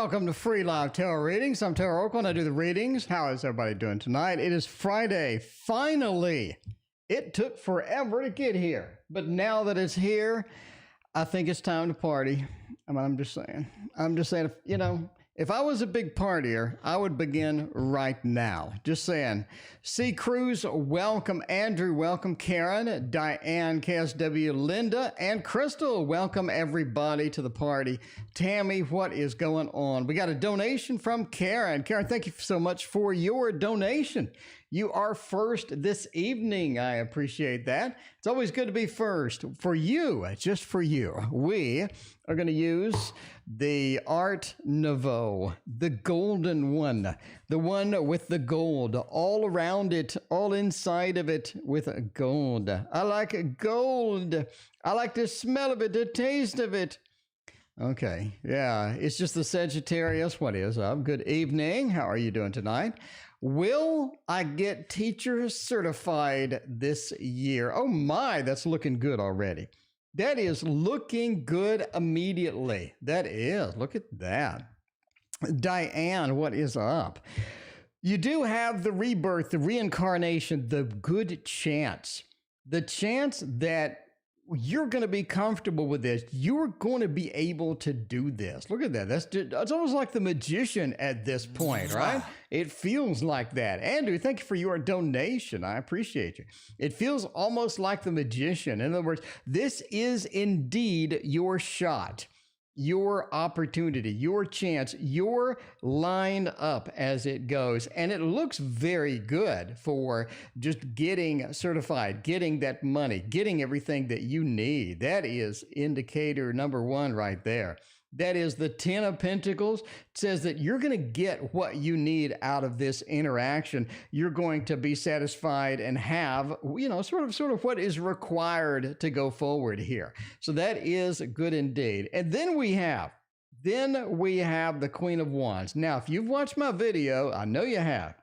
Welcome to Free Live Tarot Readings. I'm Tarot Oakland. I do the readings. How is everybody doing tonight? It is Friday. Finally, it took forever to get here, but now that it's here, I think it's time to party. I mean, I'm just saying, if I was a big partier, I would begin right now. Just saying. C. Cruz, welcome. Andrew, welcome. Karen, Diane, KSW, Linda, and Crystal, welcome everybody to the party. Tammy, what is going on? We got a donation from Karen. Karen, thank you so much for your donation. You are first this evening. I appreciate that. It's always good to be first. For you, just for you, we are going to use the Art Nouveau, the golden one, the one with the gold all around it, all inside of it with gold. I like gold. I like the smell of it, the taste of it. Okay, yeah, it's just the Sagittarius. What is up? Good evening. How are you doing tonight? Will I get teacher certified this year? Oh my, that's looking good already. That is looking good immediately. That is. Look at that. Diane, what is up? You do have the rebirth, the reincarnation, the good chance. The chance that you're going to be comfortable with this. You're going to be able to do this. Look at that. It's almost like the magician at this point, right? It feels like that. Andrew, thank you for your donation. I appreciate you. It feels almost like the magician. In other words, this is indeed your shot, your opportunity, your chance, your line up as it goes. And it looks very good for just getting certified, getting that money, getting everything that you need. That is indicator number one right there. That is the Ten of Pentacles. It says that you're going to get what you need out of this interaction. You're going to be satisfied and have, sort of what is required to go forward here. So that is good indeed. And then we have the Queen of Wands. Now, if you've watched my video, I know you have,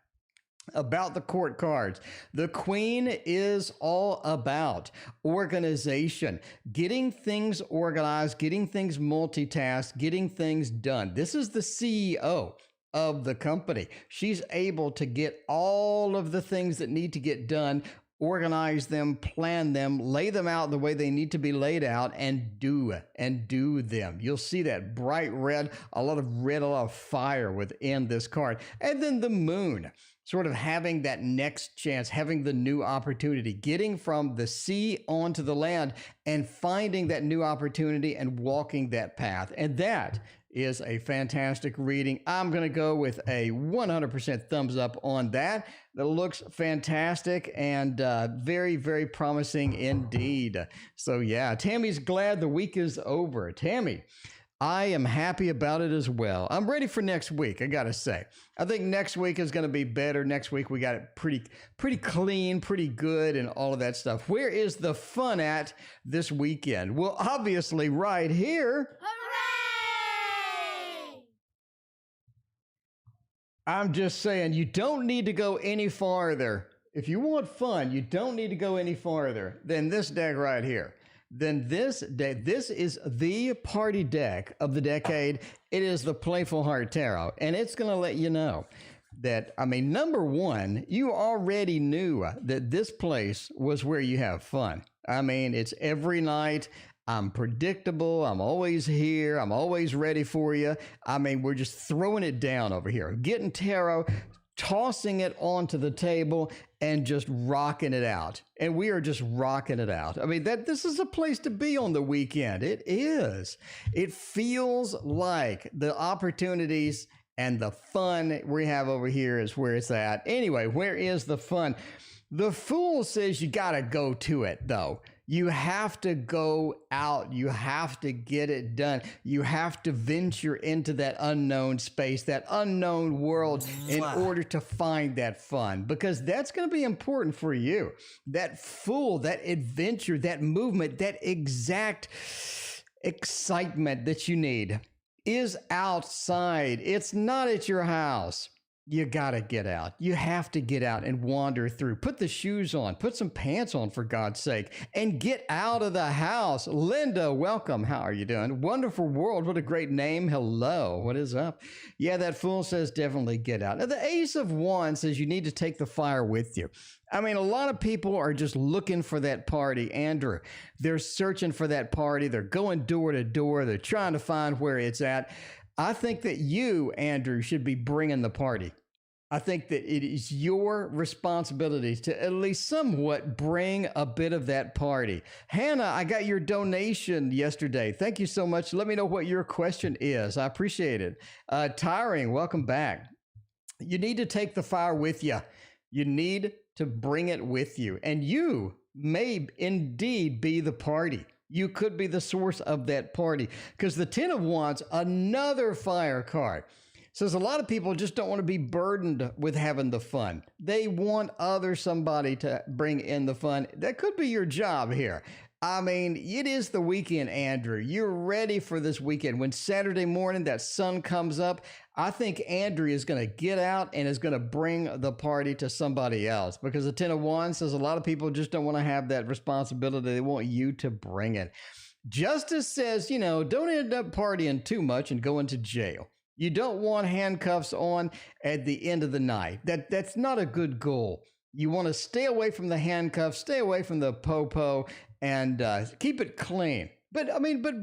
about the court cards. The Queen is all about organization, getting things organized, getting things multitasked, getting things done. This is the CEO of the company. She's able to get all of the things that need to get done, organize them, plan them, lay them out the way they need to be laid out, and do them. You'll see that bright red, a lot of fire within this card. And then the Moon, sort of having that next chance, having the new opportunity, getting from the sea onto the land and finding that new opportunity and walking that path. And that is a fantastic reading. I'm going to go with a 100% thumbs up on that. That looks fantastic and very, very promising indeed. So yeah, Tammy's glad the week is over. Tammy, I am happy about it as well. I'm ready for next week, I gotta say. I think next week is gonna be better. Next week we got it pretty clean, pretty good, and all of that stuff. Where is the fun at this weekend? Well, obviously right here. Hooray! I'm just saying, you don't need to go any farther. If you want fun, you don't need to go any farther than this deck right here. Then this is the party deck of the decade. It is the Playful Heart Tarot, and it's going to let you know that, number one, you already knew that this place was where you have fun. It's every night. I'm predictable. I'm always here. I'm always ready for you. We're just throwing it down over here, getting tarot, tossing it onto the table and just rocking it out. And we are just rocking it out. This is a place to be on the weekend. It is. It feels like the opportunities and the fun we have over here is where it's at. Anyway, where is the fun? The Fool says you got to go to it, though. You have to go out. You have to get it done. You have to venture into that unknown space, that unknown world in order to find that fun, because that's going to be important for you. That Fool, that adventure, that movement, that exact excitement that you need is outside. It's not at your house. you gotta get out. You have to get out and wander through. Put the shoes on, put some pants on for God's sake, and get out of the house. Linda, welcome. How are you doing? Wonderful world. What a great name. Hello. What is up? Yeah, that fool says definitely get out. Now, the Ace of Wands says you need to take the fire with you. I mean, a lot of people are just looking for that party, Andrew. They're searching for that party. They're going door to door. They're trying to find where it's at. I think that you, Andrew, should be bringing the party. I think that it is your responsibility to at least somewhat bring a bit of that party. Hannah, I got your donation yesterday. Thank you so much. Let me know what your question is. I appreciate it. Tiring, welcome back. You need to take the fire with you. You need to bring it with you. And you may indeed be the party. You could be the source of that party, because the Ten of Wands, another fire card, says a lot of people just don't want to be burdened with having the fun. They want somebody to bring in the fun. That could be your job here. I mean, it is the weekend, Andrew. You're ready for this weekend. When Saturday morning that sun comes up, I think Andrew is going to get out and is going to bring the party to somebody else, because the Ten of Wands says a lot of people just don't want to have that responsibility. They want you to bring it. Justice says, don't end up partying too much and go into jail. You don't want handcuffs on at the end of the night. That's not a good goal. You want to stay away from the handcuffs, stay away from the po-po, and keep it clean. But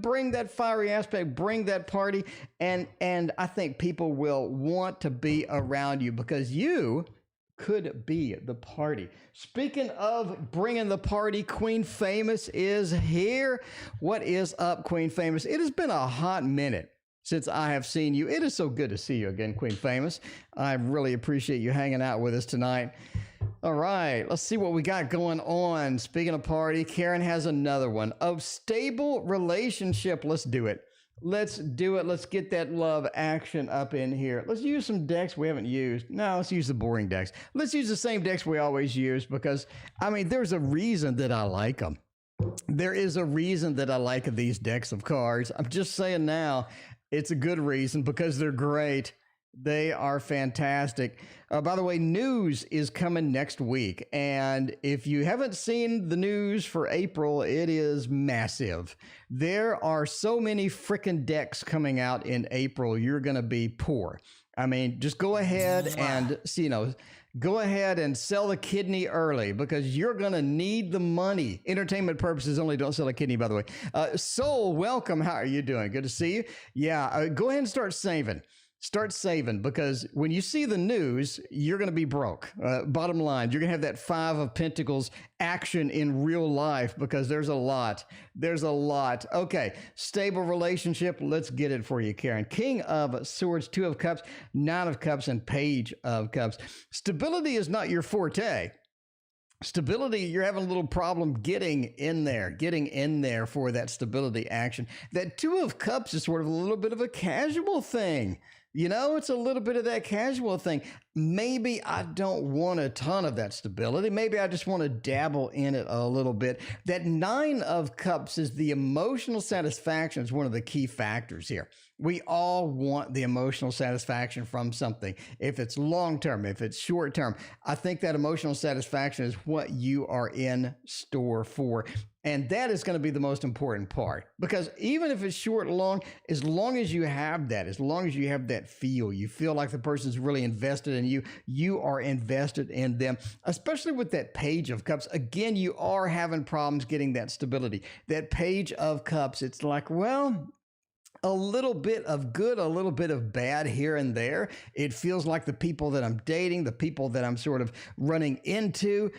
bring that fiery aspect, bring that party, and I think people will want to be around you, because you could be the party. Speaking of bringing the party, Queen Famous is here. What is up, Queen Famous? It has been a hot minute since I have seen you. It is so good to see you again, Queen Famous. I really appreciate you hanging out with us tonight. All right, let's see what we got going on. Speaking of party, Karen has another one. A stable relationship. Let's do it. Let's do it. Let's get that love action up in here. Let's use some decks we haven't used. No, let's use the boring decks. Let's use the same decks we always use, because, there's a reason that I like them. There is a reason that I like these decks of cards. I'm just saying now, it's a good reason, because they're great. They are fantastic. By the way, news is coming next week. And if you haven't seen the news for April, it is massive. There are so many freaking decks coming out in April. You're going to be poor. Just go ahead and, go ahead and sell the kidney early, because you're going to need the money. Entertainment purposes only. Don't sell a kidney, by the way. Soul, welcome. How are you doing? Good to see you. Yeah, go ahead and start saving. Start saving, because when you see the news, you're going to be broke. Bottom line, you're going to have that Five of Pentacles action in real life, because there's a lot. There's a lot. Okay, stable relationship. Let's get it for you, Karen. King of Swords, Two of Cups, Nine of Cups, and Page of Cups. Stability is not your forte. Stability, you're having a little problem getting in there for that stability action. That Two of Cups is sort of a little bit of a casual thing. It's a little bit of that casual thing. Maybe I don't want a ton of that stability. Maybe I just want to dabble in it a little bit. That Nine of Cups is the emotional satisfaction is one of the key factors here. We all want the emotional satisfaction from something. If it's long-term, if it's short-term, I think that emotional satisfaction is what you are in store for. And that is going to be the most important part, because even if it's short or long, as long as you have that feel, you feel like the person's really invested in you, you are invested in them, especially with that Page of Cups. Again, you are having problems getting that stability. That Page of Cups, it's like, well, a little bit of good, a little bit of bad here and there. It feels like the people that I'm dating, the people that I'm sort of running into,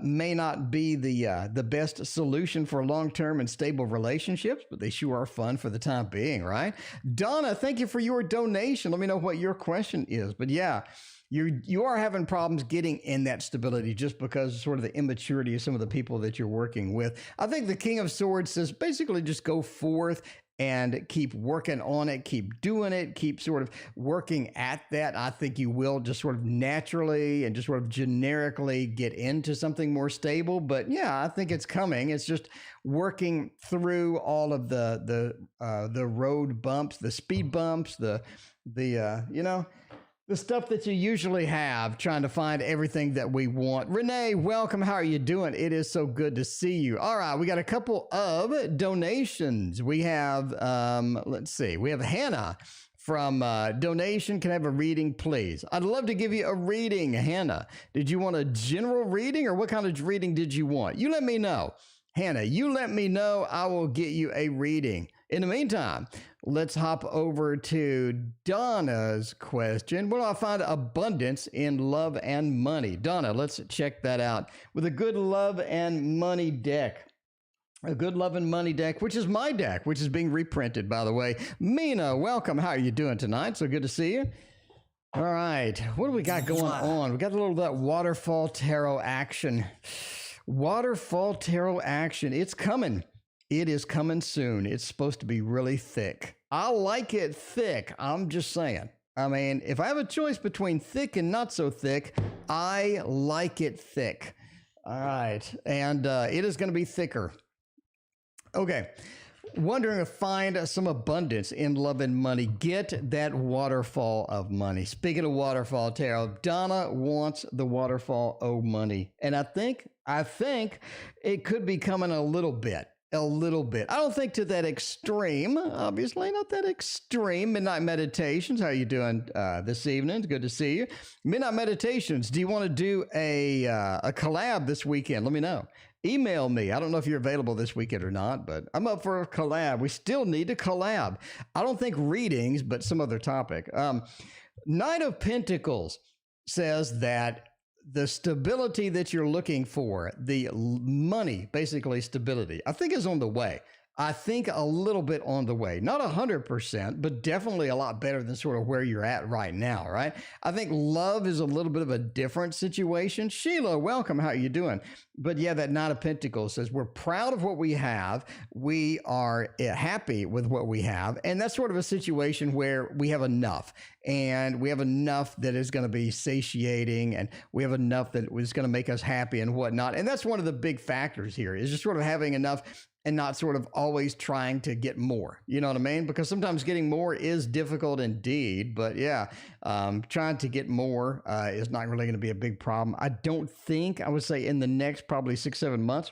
may not be the best solution for long-term and stable relationships, but they sure are fun for the time being, right? Donna, thank you for your donation. Let me know what your question is. But yeah, you are having problems getting in that stability just because of sort of the immaturity of some of the people that you're working with. I think the King of Swords says basically just go forth and keep working on it, keep doing it, keep sort of working at that. I think you will just sort of naturally and just sort of generically get into something more stable. But yeah, I think it's coming. It's just working through all of the road bumps, the speed bumps, the The stuff that you usually have, trying to find everything that we want. Renee, welcome. How are you doing? It is so good to see you. All right, we got a couple of donations. We have, let's see, we have Hannah from donation. Can I have a reading, please? I'd love to give you a reading, Hannah. Did you want a general reading, or what kind of reading did you want? You let me know. Hannah, you let me know. I will get you a reading. In the meantime, let's hop over to Donna's question. Where do I find abundance in love and money? Donna, let's check that out with a good love and money deck. A good love and money deck, which is my deck, which is being reprinted, by the way. Mina, welcome. How are you doing tonight? So good to see you. All right. What do we got going on? We got a little of that waterfall tarot action. Waterfall tarot action. It's coming. It is coming soon. It's supposed to be really thick. I like it thick. I'm just saying. I mean, if I have a choice between thick and not so thick, I like it thick. All right. And it is going to be thicker. Okay. Wondering if find some abundance in love and money. Get that waterfall of money. Speaking of waterfall tarot, Donna wants the waterfall of money. And I think it could be coming a little bit. I don't think to that extreme, obviously not that extreme. Midnight Meditations, how are you doing this evening? It's good to see you. Midnight Meditations, do you want to do a collab this weekend? Let me know. Email me. I don't know if you're available this weekend or not, but I'm up for a collab. We still need to collab. I don't think readings, but some other topic. Knight of Pentacles says that the stability that you're looking for, the money, basically stability, I think is on the way. I think a little bit on the way, not 100%, but definitely a lot better than sort of where you're at right now, right? I think love is a little bit of a different situation. Sheila, welcome. How are you doing? But yeah, that Knight of Pentacles says we're proud of what we have. We are happy with what we have. And that's sort of a situation where we have enough, and we have enough that is going to be satiating, and we have enough that is going to make us happy and whatnot. And that's one of the big factors here, is just sort of having enough and not sort of always trying to get more. You know what I mean? Because sometimes getting more is difficult indeed. But yeah, trying to get more is not really going to be a big problem. I don't think, I would say in the next probably 6-7 months,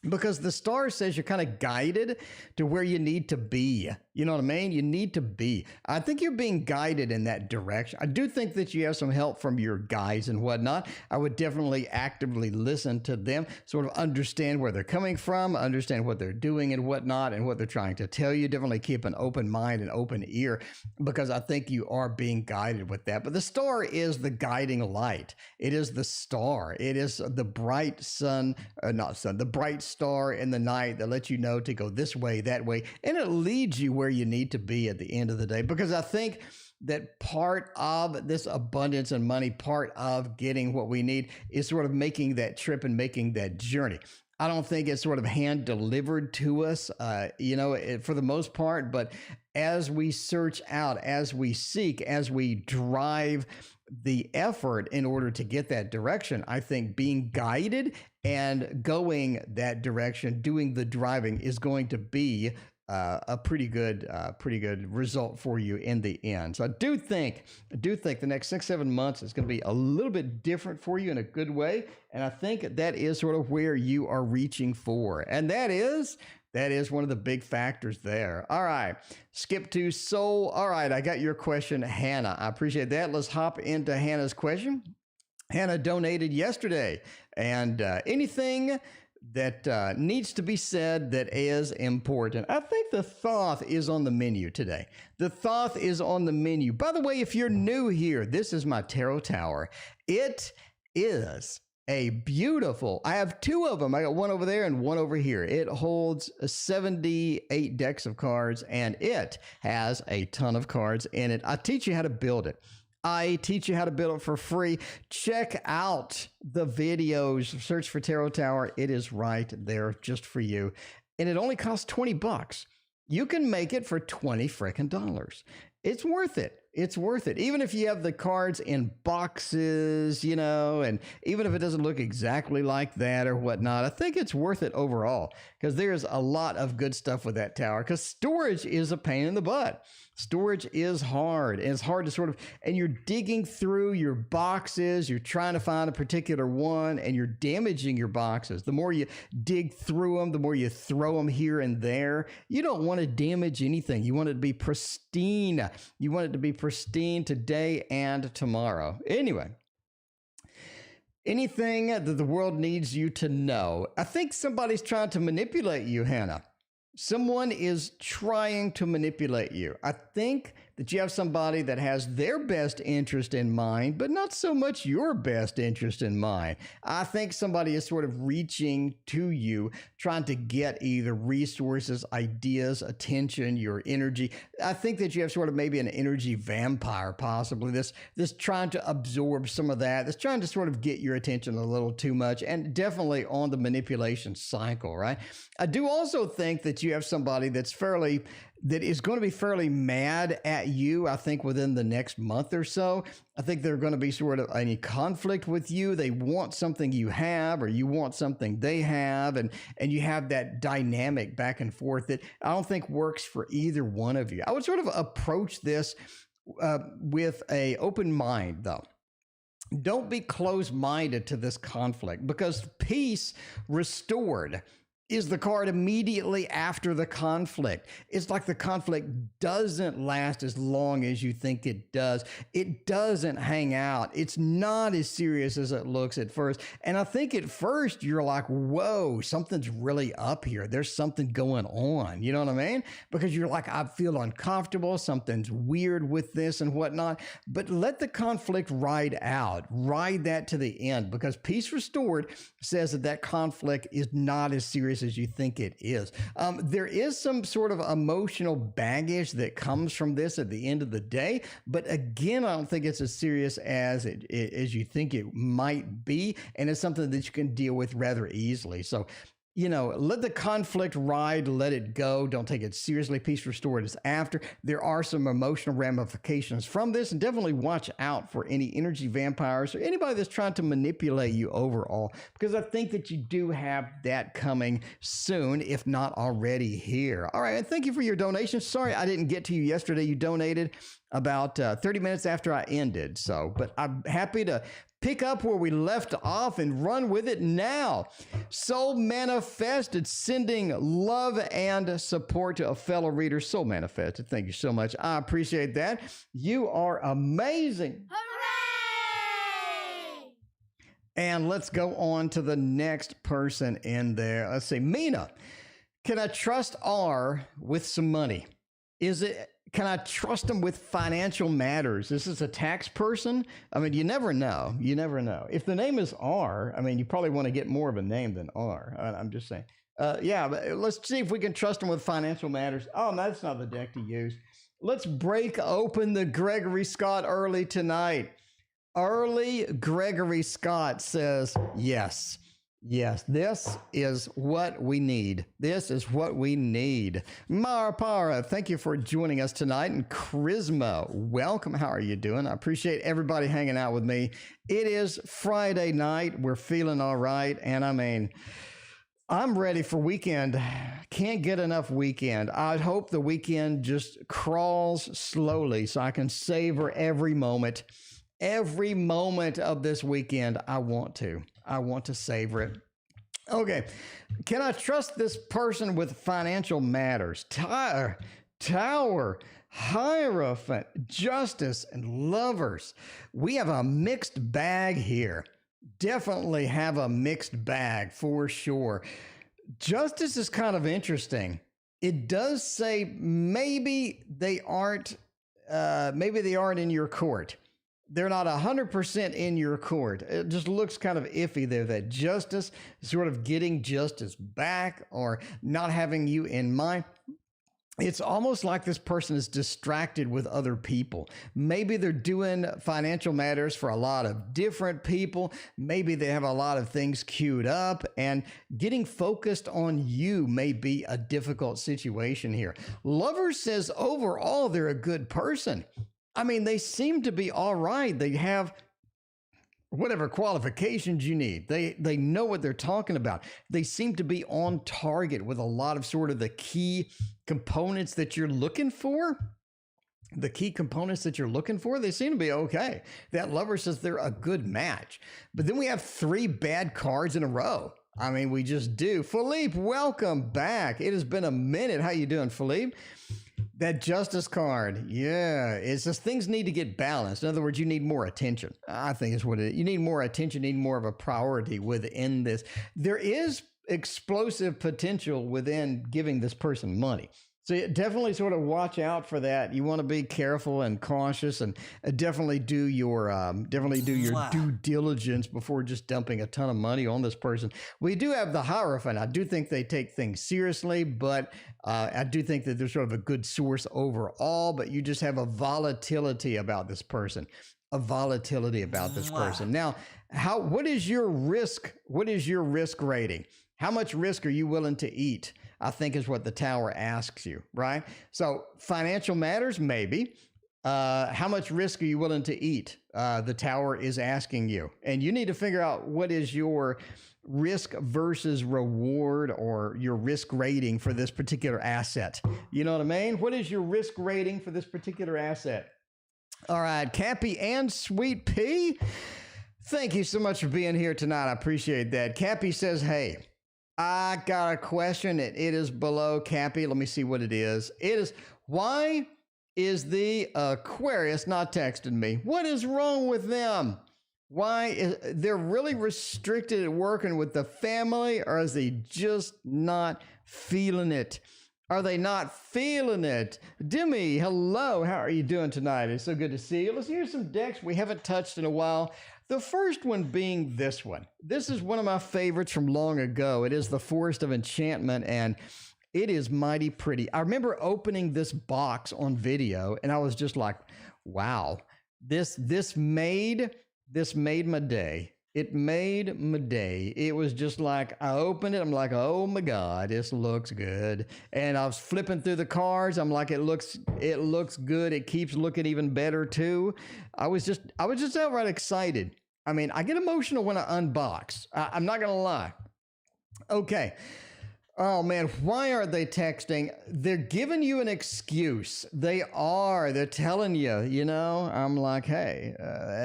because the star says you're kind of guided to where you need to be. You know what I mean? You need to be. I think you're being guided in that direction. I do think that you have some help from your guides and whatnot. I would definitely actively listen to them, sort of understand where they're coming from, understand what they're doing and whatnot, and what they're trying to tell you. Definitely keep an open mind and open ear, because I think you are being guided with that. But the star is the guiding light. It is the star. It is the bright sun, not sun, the bright star in the night that lets you know to go this way, that way, and it leads you where you need to be at the end of the day. Because I think that part of this abundance and money, part of getting what we need, is sort of making that trip and making that journey. I don't think it's sort of hand delivered to us, for the most part. But as we search out, as we seek, as we drive the effort in order to get that direction, I think being guided and going that direction, doing the driving, is going to be a pretty good result for you in the end. So I do think the next 6-7 months is going to be a little bit different for you in a good way. And I think that is sort of where you are reaching for. And that is one of the big factors there. All right. Skip to soul. All right. I got your question, Hannah. I appreciate that. Let's hop into Hannah's question. Hannah donated yesterday. And anything that needs to be said that is important. I think the Thoth is on the menu today. The Thoth is on the menu. By the way, if you're new here, this is my tarot tower. It is a beautiful, I have two of them. I got one over there and one over here. It holds 78 decks of cards, and it has a ton of cards in it. I teach you how to build it. I teach you how to build it for free. Check out the videos. Search for Tarot Tower. It is right there just for you. And it only costs $20. You can make it for $20 frickin' dollars. It's worth it. It's worth it. Even if you have the cards in boxes, you know, and even if it doesn't look exactly like that or whatnot, I think it's worth it overall because there's a lot of good stuff with that tower because storage is a pain in the butt. Storage is hard, and it's hard to sort of, and you're digging through your boxes, you're trying to find a particular one, and you're damaging your boxes. The more you dig through them, the more you throw them here and there. You don't want to damage anything. You want it to be pristine. You want it to be pristine today and tomorrow. Anyway, anything that the world needs you to know. I think somebody's trying to manipulate you, Hannah. Someone is trying to manipulate you. I think that you have somebody that has their best interest in mind, but not so much your best interest in mind. I think somebody is sort of reaching to you, trying to get either resources, ideas, attention, your energy. I think that you have sort of maybe an energy vampire, possibly. This trying to absorb some of that. This trying to sort of get your attention a little too much, and definitely on the manipulation cycle, right? I do also think that you have somebody that is going to be fairly mad at you, I think, within the next month or so. I think they're going to be sort of any conflict with you. They want something you have, or you want something they have, and you have that dynamic back and forth that I don't think works for either one of you. I would sort of approach this with an open mind, though. Don't be closed-minded to this conflict, because peace restored is the card immediately after the conflict. It's like the conflict doesn't last as long as you think it does. It doesn't hang out. It's not as serious as it looks at first. And I think at first you're like, whoa, something's really up here. There's something going on. You know what I mean? Because you're like, I feel uncomfortable. Something's weird with this and whatnot. But let the conflict ride out. Ride that to the end, because peace restored says that conflict is not as serious as you think it is. There is some sort of emotional baggage that comes from this at the end of the day, but again, I don't think it's as serious as you think it might be, and it's something that you can deal with rather easily. So, you know, let the conflict ride, let it go. Don't take it seriously. Peace restored is after. There are some emotional ramifications from this, and definitely watch out for any energy vampires or anybody that's trying to manipulate you overall, because I think that you do have that coming soon, if not already here. All right, and thank you for your donation. Sorry I didn't get to you yesterday. You donated about 30 minutes after I ended, but I'm happy to pick up where we left off and run with it now. Soul Manifested, sending love and support to a fellow reader. Soul Manifested, thank you so much. I appreciate that. You are amazing. Hooray! And let's go on to the next person in there. Let's see, Mina. Can I trust R with some money? Can I trust them with financial matters? This is a tax person. I mean, you never know. You never know. If the name is R, I mean, you probably want to get more of a name than R. I'm just saying. Yeah, but let's see if we can trust them with financial matters. Oh, that's not the deck to use. Let's break open the Gregory Scott early tonight. Early Gregory Scott says, yes. Yes, this is what we need. This is what we need. Marapara, thank you for joining us tonight. And Charisma, welcome. How are you doing? I appreciate everybody hanging out with me. It is Friday night. We're feeling all right. And I mean, I'm ready for weekend. Can't get enough weekend. I hope the weekend just crawls slowly so I can savor every moment. Every moment of this weekend, I want to savor it. Okay. Can I trust this person with financial matters? Tower, Hierophant, Justice, and Lovers. We have a mixed bag here. Definitely have a mixed bag for sure. Justice is kind of interesting. It does say maybe they aren't in your court. They're not 100% in your court. It just looks kind of iffy there, that justice, sort of getting justice back or not having you in mind. It's almost like this person is distracted with other people. Maybe they're doing financial matters for a lot of different people. Maybe they have a lot of things queued up, and getting focused on you may be a difficult situation here. Lover says overall they're a good person. I mean, they seem to be all right. They have whatever qualifications you need. They know what they're talking about. They seem to be on target with a lot of sort of the key components that you're looking for. The key components that you're looking for, they seem to be okay. That Lover says they're a good match. But then we have 3 bad cards in a row. I mean, we just do. Philippe, welcome back. It has been a minute. How you doing, Philippe? That Justice card, yeah, it's just things need to get balanced. In other words, you need more attention. I think is what it is. You need more attention, need more of a priority within this. There is explosive potential within giving this person money. So you definitely sort of watch out for that. You want to be careful and cautious, and definitely do your due diligence before just dumping a ton of money on this person. We do have the Hierophant. I do think they take things seriously, but I do think that they're sort of a good source overall. But you just have a volatility about this person, Now, what is your risk? What is your risk rating? How much risk are you willing to eat? I think is what the Tower asks you, right? So financial matters, maybe. How much risk are you willing to eat? The Tower is asking you. And you need to figure out what is your risk versus reward, or your risk rating for this particular asset. You know what I mean? What is your risk rating for this particular asset? All right, Cappy and Sweet Pea, thank you so much for being here tonight. I appreciate that. Cappy says, hey, I got a question. It is below Cappy. Let me see what it is. It is, why is the Aquarius not texting me? What is wrong with them? Why is they're really restricted at working with the family, or is they just not feeling it? Are they not feeling it? Demi, hello. How are you doing tonight? It's so good to see you. Let's hear some decks we haven't touched in a while. The first one being this one. This is one of my favorites from long ago. It is the Forest of Enchantment, and it is mighty pretty. I remember opening this box on video, and I was just like, wow, this made my day. It made my day. It was just like, I opened it, I'm like, oh my God, this looks good. And I was flipping through the cards. I'm like, it looks good. It keeps looking even better too. I was just outright excited. I mean, I get emotional when I unbox. I'm not going to lie. Okay. Oh man, why are they texting? They're giving you an excuse. They're telling you, you know, I'm like, hey,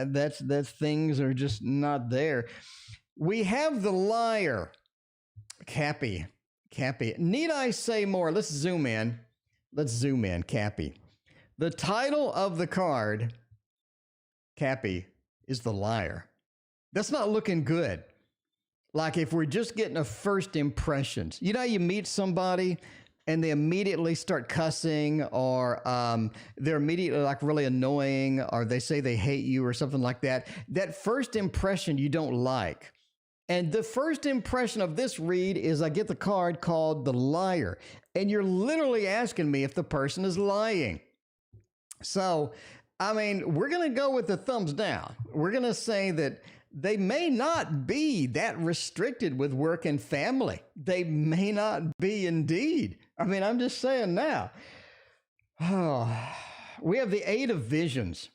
that's things are just not there. We have the Liar. Cappy. Need I say more? Let's zoom in, Cappy. The title of the card, Cappy, is the Liar. That's not looking good. Like if we're just getting a first impressions, you know, you meet somebody and they immediately start cussing, or they're immediately like really annoying, or they say they hate you or something like that. That first impression you don't like. And the first impression of this read is I get the card called the Liar, and you're literally asking me if the person is lying. So, I mean, we're going to go with the thumbs down. We're going to say that they may not be that restricted with work and family. They may not be indeed. I mean, I'm just saying now. Oh, we have the Eight of Visions.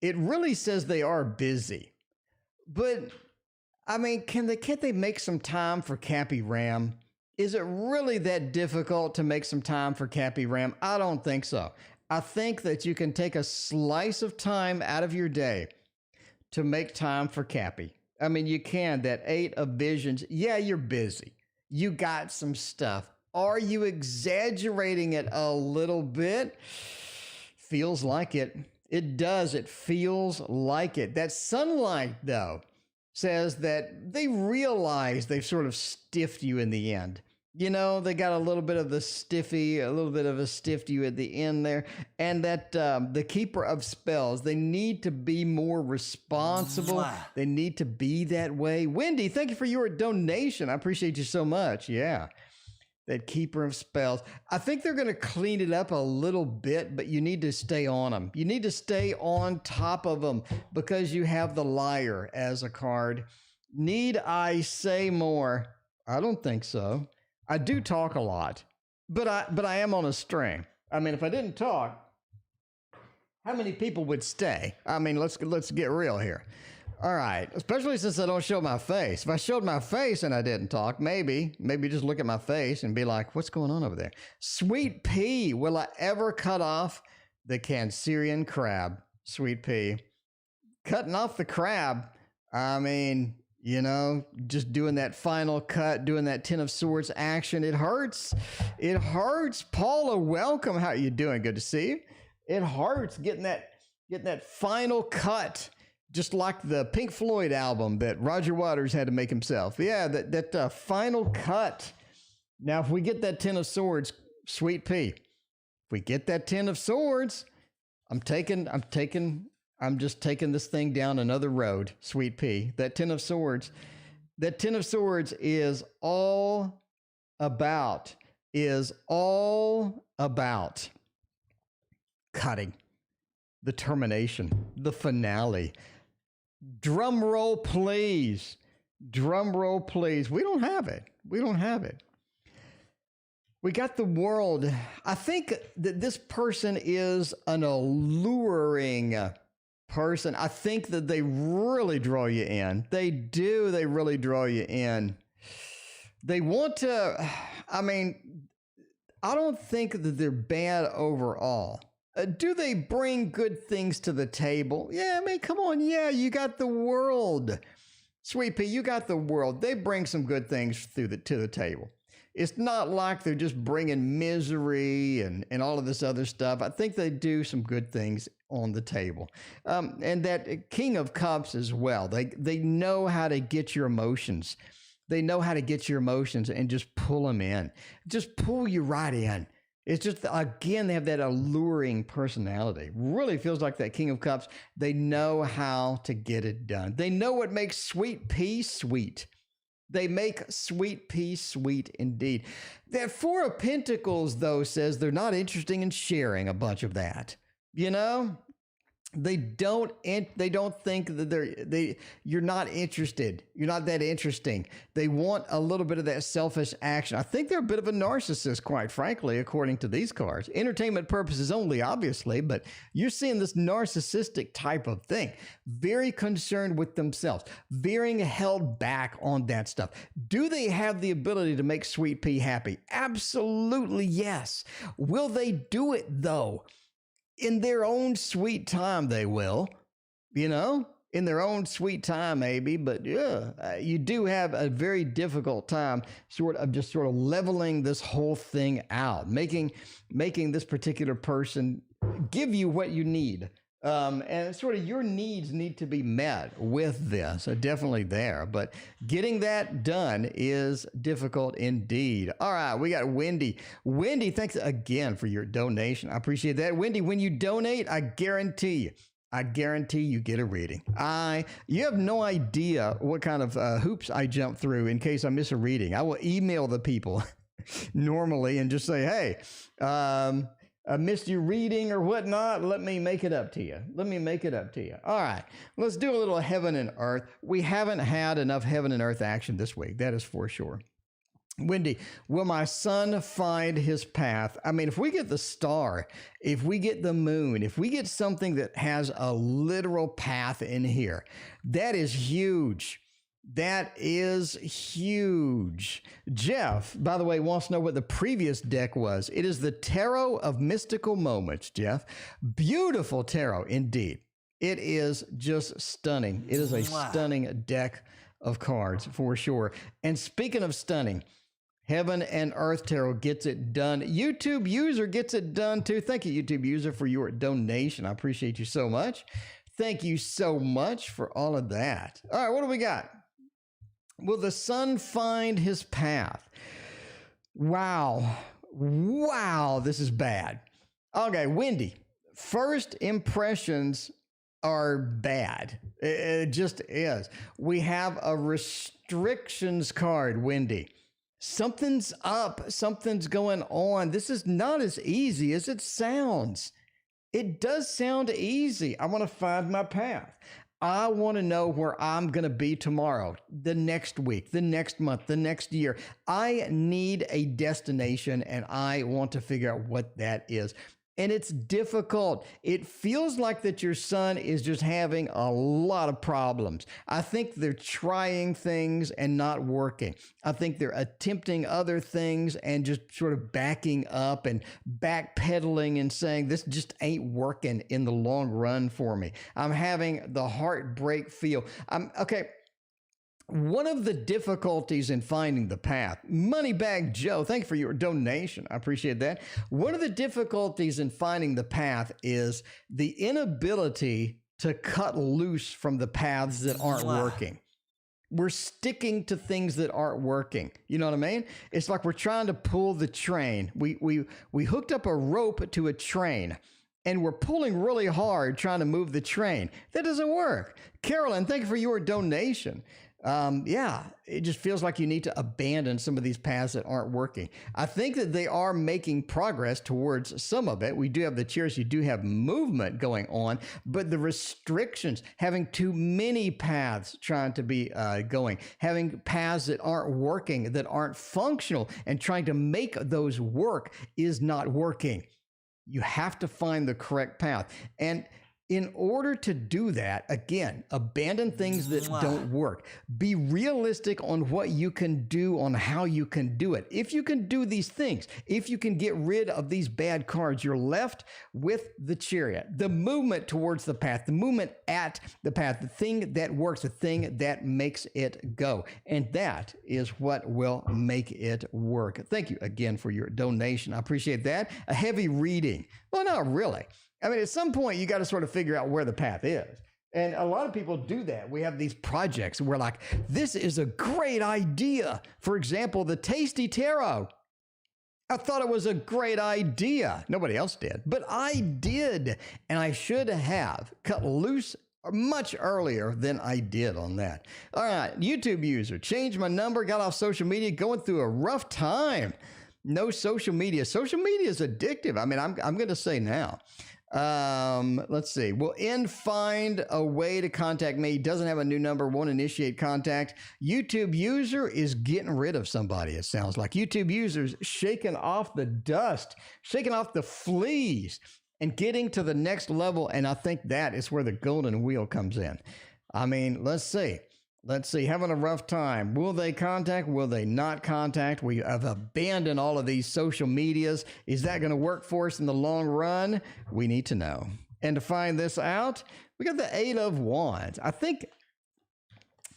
It really says they are busy. But, I mean, can't they make some time for Cappy Ram? Is it really that difficult to make some time for Cappy Ram? I don't think so. I think that you can take a slice of time out of your day to make time for Cappy. I mean, you can. That Eight of Visions, yeah, you're busy. You got some stuff. Are you exaggerating it a little bit? Feels like it. It does. It feels like it. That Sunlight, though, says that they realize they've sort of stiffed you in the end. You know, they got a little bit of a stiff you at the end there. And that the Keeper of Spells, they need to be more responsible. They need to be that way. Wendy, thank you for your donation. I appreciate you so much. Yeah, that Keeper of Spells. I think they're going to clean it up a little bit, but you need to stay on them. You need to stay on top of them because you have the Liar as a card. Need I say more? I don't think so. I do talk a lot, but I am on a string. I mean, if I didn't talk, how many people would stay? I mean, let's get real here. All right, especially since I don't show my face. If I showed my face and I didn't talk, maybe just look at my face and be like, what's going on over there? Sweet pea, will I ever cut off the Cancerian crab? Sweet pea. Cutting off the crab, I mean, you know, just doing that final cut, doing that Ten of Swords action, it hurts. It hurts. Paula, welcome. How are you doing? Good to see you. It hurts getting that final cut. Just like the Pink Floyd album that Roger Waters had to make himself. Yeah, that final cut. Now, if we get that Ten of Swords, Sweet pea. If we get that Ten of Swords, I'm just taking this thing down another road, Sweet pea. That Ten of Swords is all about cutting, the termination, the finale. Drum roll, please. Drum roll, please. We don't have it. We got the World. I think that this person is an alluring person. I think that they really draw you in. They do. They really draw you in. They want to, I mean, I don't think that they're bad overall. Do they bring good things to the table? Yeah, I mean, come on. Yeah, you got the World. Sweet pea, you got the World. They bring some good things to the table. It's not like they're just bringing misery and all of this other stuff. I think they do some good things on the table. And that King of Cups as well. They know how to get your emotions. They know how to get your emotions and just pull them in. Just pull you right in. It's just, again, they have that alluring personality. Really feels like that King of Cups. They know how to get it done. They know what makes sweet pea sweet. They make sweet pea sweet indeed. That Four of Pentacles, though, says they're not interested in sharing a bunch of that. You know? They don't think that you're not interested. You're not that interesting. They want a little bit of that selfish action. I think they're a bit of a narcissist, quite frankly, according to these cards. Entertainment purposes only, obviously, but you're seeing this narcissistic type of thing. Very concerned with themselves, very held back on that stuff. Do they have the ability to make Sweet Pea happy? Absolutely, yes. Will they do it, though? In their own sweet time, they will, you know, in their own sweet time, maybe. But yeah, you do have a very difficult time sort of leveling this whole thing out, making this particular person give you what you need. And sort of your needs need to be met with this. So definitely there, but getting that done is difficult indeed. All right, we got Wendy. Wendy, thanks again for your donation. I appreciate that. Wendy, when you donate, I guarantee you get a reading. You have no idea what kind of hoops I jump through in case I miss a reading. I will email the people normally and just say, hey, I missed you reading or whatnot. Let me make it up to you. All right, let's do a little heaven and earth. We haven't had enough heaven and earth action this week. That is for sure. Wendy, will my son find his path? I mean, if we get the star, if we get the moon, if we get something that has a literal path in here, that is huge. That is huge. Jeff, by the way, wants to know what the previous deck was. It is the Tarot of Mystical Moments, Jeff. Beautiful tarot indeed. It is just stunning. It is a stunning deck of cards for sure. And speaking of stunning, Heaven and Earth Tarot gets it done. YouTube user gets it done too. Thank you, YouTube user, for your donation. I appreciate you so much. Thank you so much for all of that. All right, what do we got? Will the sun find his path? Wow, this is bad. Okay, Wendy, first impressions are bad. It just is. We have a restrictions card, Wendy. Something's up, something's going on. This is not as easy as it sounds. It does sound easy. I want to find my path. I want to know where I'm going to be tomorrow, the next week, the next month, the next year. I need a destination and I want to figure out what that is. And it's difficult. It feels like that your son is just having a lot of problems. I think they're trying things and not working. I think they're attempting other things and just sort of backing up and backpedaling and saying, this just ain't working in the long run for me. I'm having the heartbreak feel. Okay. One of the difficulties in finding the path, Moneybag Joe, thank you for your donation. I appreciate that. One of the difficulties in finding the path is the inability to cut loose from the paths that aren't working. We're sticking to things that aren't working. You know what I mean? It's like we're trying to pull the train. We hooked up a rope to a train, and we're pulling really hard trying to move the train. That doesn't work. Carolyn, thank you for your donation. Yeah, it just feels like you need to abandon some of these paths that aren't working. I think that they are making progress towards some of it. We do have the cheers. You do have movement going on, but the restrictions, having too many paths trying to be going, having paths that aren't working, that aren't functional, and trying to make those work is not working. You have to find the correct path. And in order to do that, again, abandon things that don't work. Be realistic on what you can do, on how you can do it. If you can do these things, if you can get rid of these bad cards, you're left with the Chariot, the movement towards the path, the movement at the path, the thing that works, the thing that makes it go. And that is what will make it work. Thank you again for your donation. I appreciate that. A heavy reading. Well, not really. I mean, at some point, you got to sort of figure out where the path is. And a lot of people do that. We have these projects and we're like, this is a great idea. For example, the Tasty Tarot. I thought it was a great idea. Nobody else did, but I did. And I should have cut loose much earlier than I did on that. All right, YouTube user, changed my number, got off social media, going through a rough time. No social media. Social media is addictive. I mean, I'm going to say now. Let's see. Will N find a way to contact me? Doesn't have a new number, won't initiate contact. YouTube user is getting rid of somebody, it sounds like. YouTube users shaking off the dust, shaking off the fleas, and getting to the next level. And I think that is where the golden wheel comes in. I mean, let's see. Let's see, having a rough time. Will they contact? Will they not contact? We have abandoned all of these social medias. Is that going to work for us in the long run? We need to know. And to find this out, we got the Eight of Wands. I think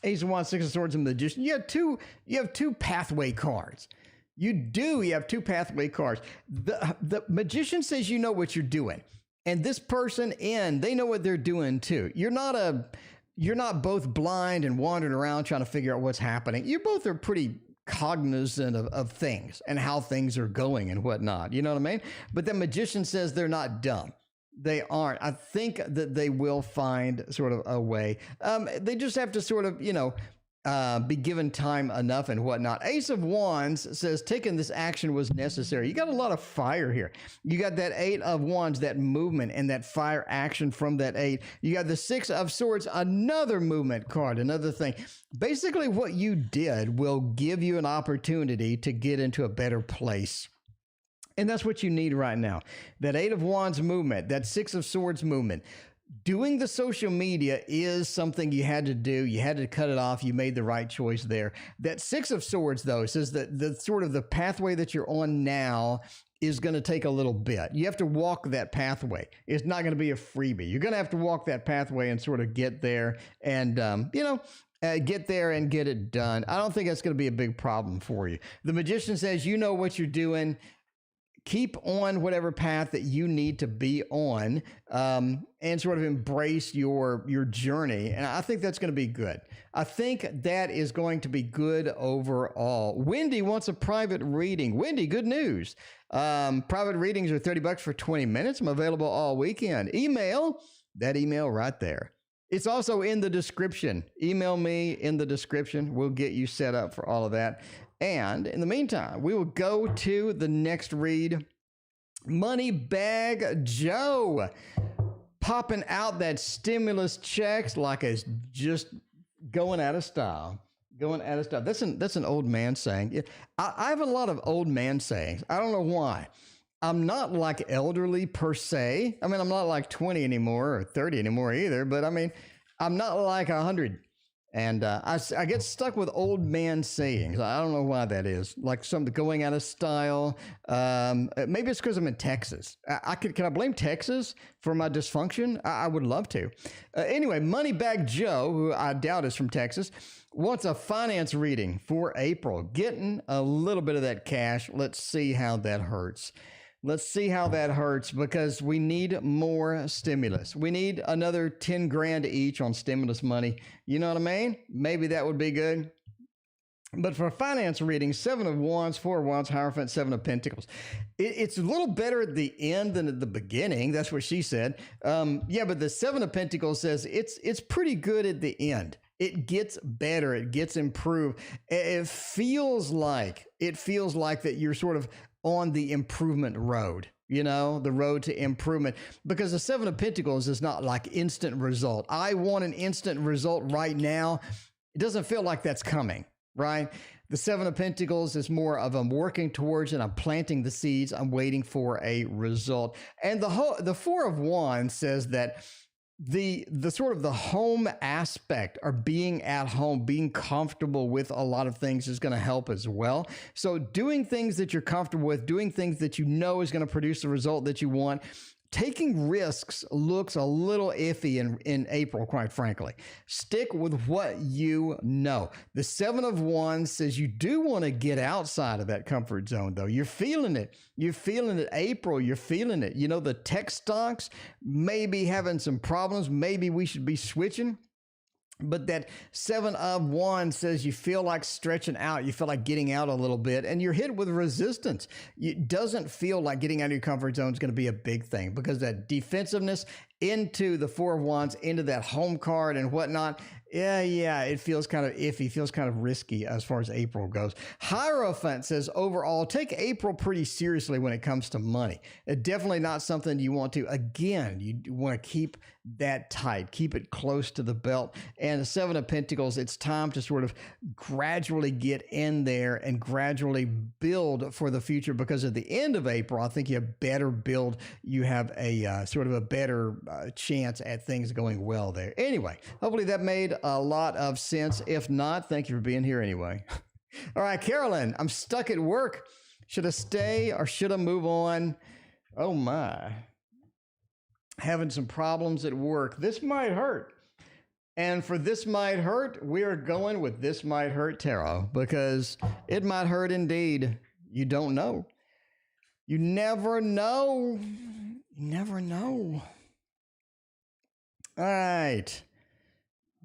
Ace of Wands, Six of Swords, and Magician. You have two pathway cards. You have two pathway cards. The Magician says you know what you're doing. And this person they know what they're doing too. You're not both blind and wandering around trying to figure out what's happening. You both are pretty cognizant of things and how things are going and whatnot. You know what I mean? But the Magician says they're not dumb. They aren't. I think that they will find sort of a way. They just have to sort of, be given time enough and whatnot. Ace of Wands says taking this action was necessary. You got a lot of fire here. You got that Eight of Wands, that movement and that fire action from that eight. You got the Six of Swords, another movement card, another thing. Basically, what you did will give you an opportunity to get into a better place. And that's what you need right now. That Eight of Wands movement, that Six of Swords movement. Doing the social media is something you had to do. You had to cut it off. You made the right choice there. That Six of Swords, though, says that the sort of the pathway that you're on now is going to take a little bit. You have to walk that pathway. It's not going to be a freebie. You're going to have to walk that pathway and sort of get there and, get there and get it done. I don't think that's going to be a big problem for you. The Magician says, you know what you're doing. Keep on whatever path that you need to be on, and sort of embrace your journey. And I think that's going to be good. I think that is going to be good overall. Wendy wants a private reading. Wendy, good news. Private readings are $30 for 20 minutes. I'm available all weekend. Email, that email right there. It's also in the description. Email me in the description. We'll get you set up for all of that. And in the meantime, we will go to the next read. Moneybag Joe popping out that stimulus checks like it's just going out of style. Going out of style. That's an old man saying. I have a lot of old man sayings. I don't know why. I'm not like elderly per se. I mean, I'm not like 20 anymore or 30 anymore either, but I mean, I'm not like 100. And I get stuck with old man sayings. I don't know why that is. Like something going out of style. Maybe it's because I'm in Texas. Can I blame Texas for my dysfunction? I would love to. Anyway, Moneybag Joe, who I doubt is from Texas, wants a finance reading for April. Getting a little bit of that cash. Let's see how that hurts. Let's see how that hurts, because we need more stimulus. We need another 10 grand each on stimulus money. You know what I mean? Maybe that would be good. But for finance reading, 7 of Wands, 4 of Wands, Hierophant, 7 of Pentacles. It's a little better at the end than at the beginning. That's what she said. Yeah, but the 7 of Pentacles says it's pretty good at the end. It gets better. It gets improved. It feels like that you're sort of on the improvement road, you know, the road to improvement, because the 7 of Pentacles is not like instant result. I want an instant result right now. It doesn't feel like that's coming, right? The 7 of Pentacles is more of I'm working towards it. I'm planting the seeds. I'm waiting for a result. And the 4 of Wands says that the sort of the home aspect, or being at home, being comfortable with a lot of things, is going to help as well. So doing things that you're comfortable with, doing things that you know is going to produce the result that you want. Taking risks looks a little iffy in April, quite frankly. Stick with what you know. The 7 of Wands says you do want to get outside of that comfort zone, though. You're feeling it. You're feeling it, April. You're feeling it. You know, the tech stocks may be having some problems. Maybe we should be switching. But that 7 of Wands says you feel like stretching out. You feel like getting out a little bit, and you're hit with resistance. It doesn't feel like getting out of your comfort zone is going to be a big thing, because that defensiveness into the 4 of Wands, into that home card and whatnot. Yeah, it feels kind of iffy, feels kind of risky as far as April goes. Hierophant says overall, take April pretty seriously when it comes to money. Definitely not something you want to, again, you want to keep that tight, keep it close to the belt. And the 7 of Pentacles, it's time to sort of gradually get in there and gradually build for the future, because at the end of April, I think you have better build. You have a sort of a better chance at things going well there. Anyway, hopefully that made a lot of sense. If not, thank you for being here anyway. All right, Carolyn, I'm stuck at work. Should I stay or should I move on? Oh my. Having some problems at work. This might hurt. And for this might hurt, we are going with This Might Hurt Tarot, because it might hurt indeed. You don't know. You never know. You never know. All right.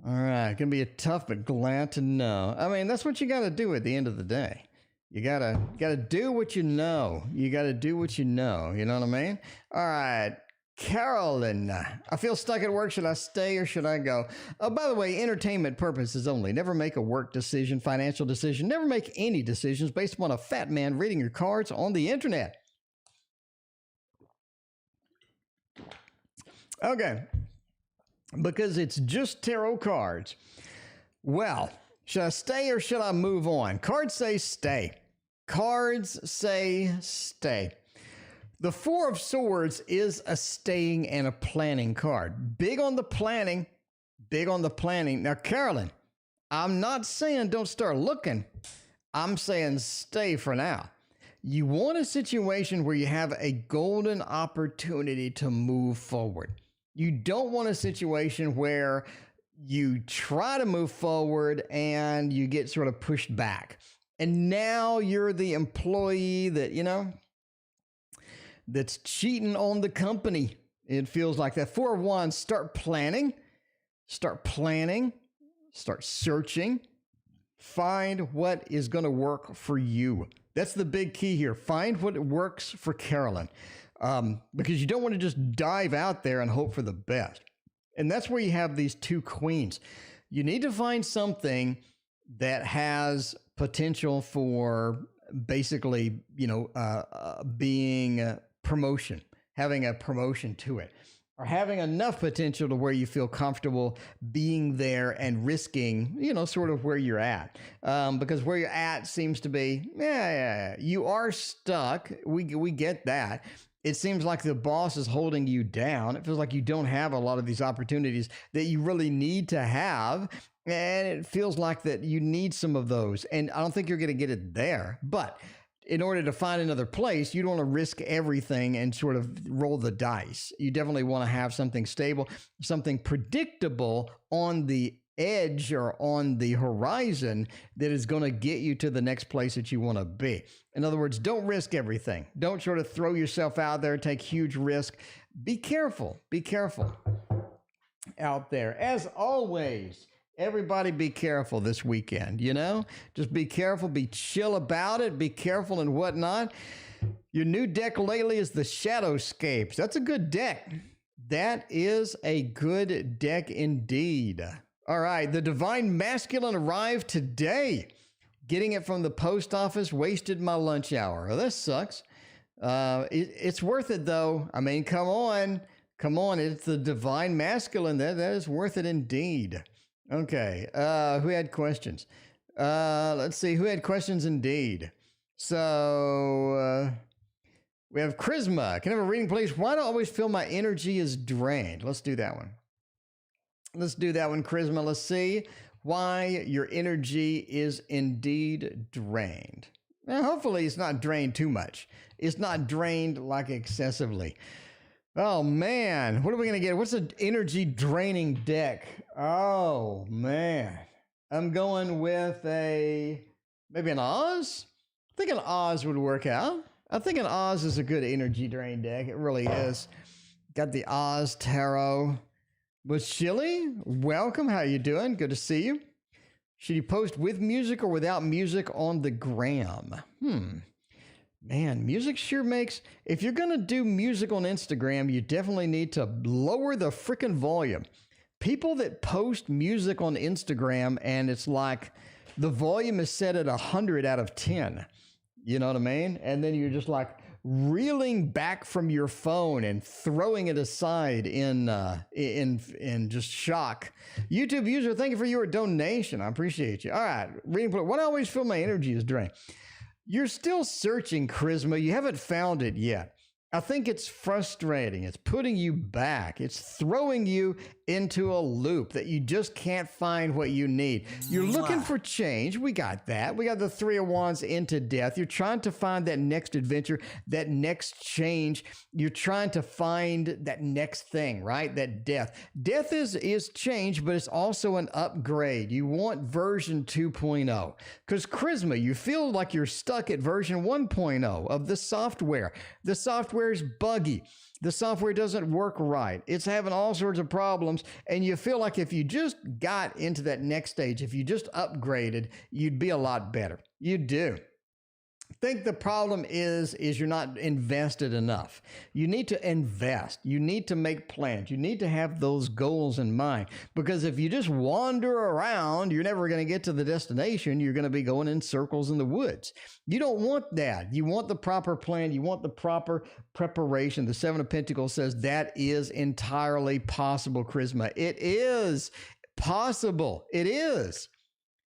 Gonna be a tough, but glad to know. I mean, that's what you got to do at the end of the day. You gotta do what you know. You gotta do what you know. You know what I mean? All right. Carolyn, I feel stuck at work. Should I stay or should I go? Oh, by the way, entertainment purposes only. Never make a work decision, financial decision. Never make any decisions based upon a fat man reading your cards on the internet. Okay. Because it's just tarot cards. Well, should I stay or should I move on? Cards say stay. Cards say stay. The 4 of Swords is a staying and a planning card. Big on the planning. Big on the planning. Now, Carolyn, I'm not saying don't start looking. I'm saying stay for now. You want a situation where you have a golden opportunity to move forward. You don't want a situation where you try to move forward and you get sort of pushed back. And now you're the employee that, you know, that's cheating on the company. It feels like that. 4 of Wands, start planning, start searching, find what is going to work for you. That's the big key here. Find what works for Carolyn, because you don't want to just dive out there and hope for the best. And that's where you have these 2 queens. You need to find something that has potential for basically, you know, being promotion, having a promotion to it. or having enough potential to where you feel comfortable being there and risking, sort of where you're at. Because where you're at seems to be, you are stuck. We get that. It seems like the boss is holding you down. It feels like you don't have a lot of these opportunities that you really need to have. And it feels like that you need some of those. And I don't think you're going to get it there. But in order to find another place, you don't want to risk everything and sort of roll the dice. You definitely want to have something stable, something predictable on the edge or on the horizon that is going to get you to the next place that you want to be. In other words, don't risk everything. Don't sort of throw yourself out there, take huge risk. Be careful out there. As always, everybody be careful this weekend, just be careful, be chill about it, be careful and whatnot. Your new deck lately is the Shadowscapes. That's a good deck. That is a good deck indeed. All right, the Divine Masculine arrived today. Getting it from the post office, wasted my lunch hour. Well, this sucks. It's worth it, though. I mean, come on. It's the Divine Masculine. That is worth it indeed. Okay, who had questions? Let's see, who had questions indeed? So, we have Charisma. Can I have a reading, please? Why do I always feel my energy is drained? Let's do that one. Charisma. Let's see why your energy is indeed drained. Now, hopefully it's not drained too much. It's not drained like excessively. Oh, man. What are we going to get? What's an energy draining deck? Oh, man. I'm going with maybe an Oz? I think an Oz would work out. I think an Oz is a good energy drain deck. It really is. Got the Oz Tarot. With Chili, welcome. How you doing? Good to see you. Should you post with music or without music on the gram? Man, music sure makes... If you're going to do music on Instagram, you definitely need to lower the freaking volume. People that post music on Instagram and it's like the volume is set at 100 out of 10. You know what I mean? And then you're just like reeling back from your phone and throwing it aside in just shock. YouTube user, thank you for your donation. I appreciate you. All right, reading. What I always feel my energy is drained. You're still searching, Charisma. You haven't found it yet. I think it's frustrating. It's putting you back. It's throwing you into a loop that you just can't find what you need. You're looking for change. We got that. We got the Three of Wands into Death. You're trying to find that next adventure, that next change. You're trying to find that next thing, right? That death. Death is change, but it's also an upgrade. You want version 2.0. Because Charisma, you feel like you're stuck at version 1.0 of the software. The software is buggy. The software doesn't work right. It's having all sorts of problems, and you feel like if you just got into that next stage, if you just upgraded, you'd be a lot better. You do. I think the problem is you're not invested enough. You need to invest. You need to make plans. You need to have those goals in mind, because if you just wander around, you're never going to get to the destination. You're going to be going in circles in the woods. You don't want that. You want the proper plan. You want the proper preparation. The Seven of Pentacles says that is entirely possible, Charisma. It is possible. It is.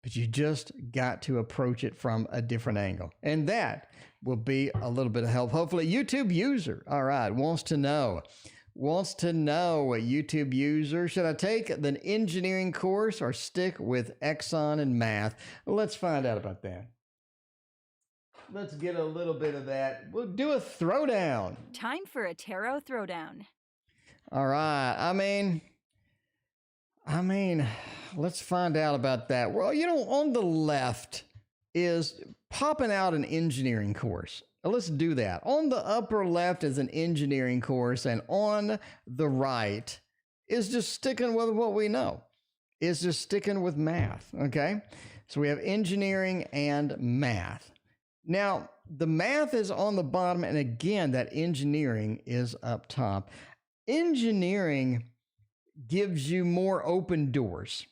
But you just got to approach it from a different angle. And that will be a little bit of help. Hopefully, YouTube user, all right, wants to know what YouTube user, should I take an engineering course or stick with Exxon and math? Well, let's find out about that. Let's get a little bit of that. We'll do a throwdown. Time for a tarot throwdown. All right. I mean, let's find out about that. Well, on the left is popping out an engineering course. Let's do that. On the upper left is an engineering course, and on the right is just sticking with what we know. It's just sticking with math, okay? So we have engineering and math. Now, the math is on the bottom, and again, that engineering is up top. Engineering gives you more open doors.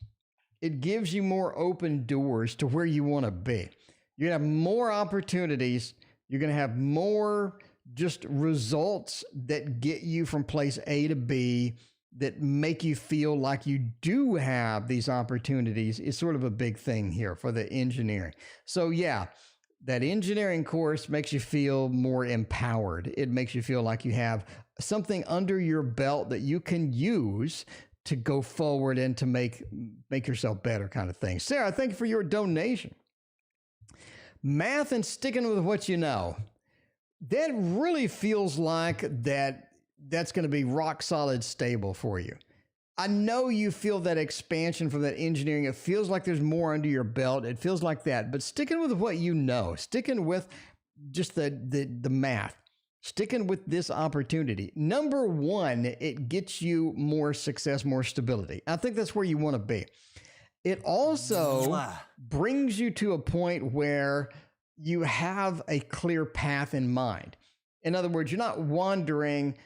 It gives you more open doors to where you want to be. You're going to have more opportunities. You're going to have more just results that get you from place A to B, that make you feel like you do have these opportunities, is sort of a big thing here for the engineering. So yeah, that engineering course makes you feel more empowered. It makes you feel like you have something under your belt that you can use to go forward and to make yourself better, kind of thing. Sarah, thank you for your donation. Math and sticking with what you know. That really feels like that's going to be rock solid stable for you. I know you feel that expansion from that engineering. It feels like there's more under your belt. It feels like that. But sticking with what you know, sticking with just the math, sticking with this opportunity. Number one, it gets you more success, more stability. I think that's where you want to be. It also brings you to a point where you have a clear path in mind. In other words, you're not wandering.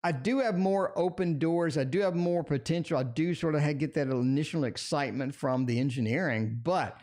I do have more open doors. I do have more potential. I do sort of get that initial excitement from the engineering, but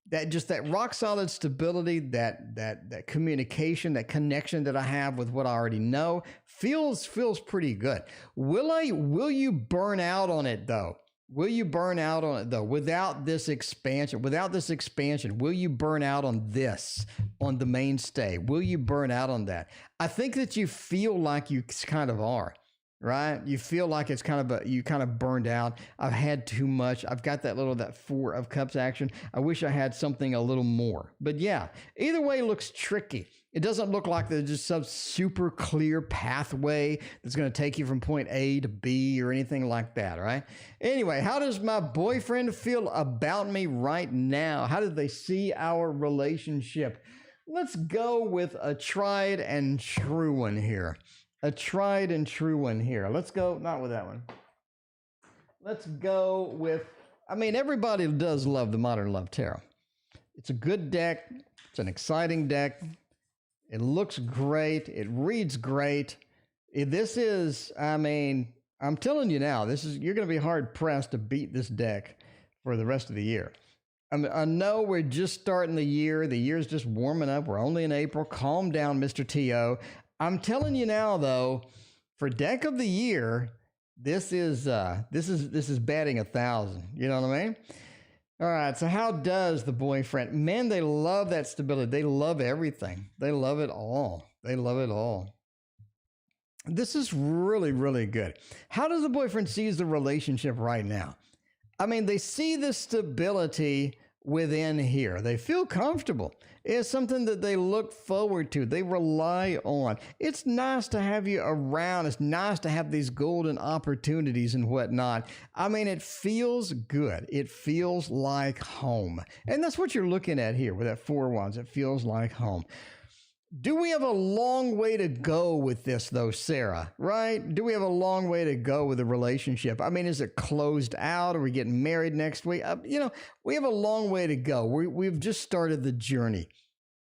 that rock solid stability, that communication, that connection that I have with what I already know feels pretty good. Will you burn out on it though? Will you burn out on it though? Without this expansion, will you burn out on the mainstay? Will you burn out on that? I think that you feel like you kind of are, right? You feel like it's you kind of burned out. I've had too much. I've got that 4 of Cups action. I wish I had something a little more, but yeah, either way looks tricky. It doesn't look like there's just some super clear pathway that's going to take you from point A to B or anything like that, right? Anyway, how does my boyfriend feel about me right now? How do they see our relationship? Let's go with a tried and true one here. Let's go, not with that one. Let's go with, everybody does love the Modern Love Tarot. It's a good deck. It's an exciting deck. It looks great. It reads great. This is, I'm telling you now, you're going to be hard pressed to beat this deck for the rest of the year. I know we're just starting the year. The year's just warming up. We're only in April. Calm down, Mr. T.O. I'm telling you now, though, for deck of the year, this is batting 1,000. You know what I mean? All right, so how does the boyfriend? Man, they love that stability. They love everything. They love it all. This is really, really good. How does the boyfriend sees the relationship right now? They see the stability within here. They feel comfortable. It's something that they look forward to. They rely on. It's nice to have you around. It's nice to have these golden opportunities and whatnot. It feels good. It feels like home. And that's what you're looking at here with that 4 wands. It feels like home. Do we have a long way to go with this, though, Sarah? Right? Do we have a long way to go with the relationship? Is it closed out? Are we getting married next week? We have a long way to go. We've just started the journey.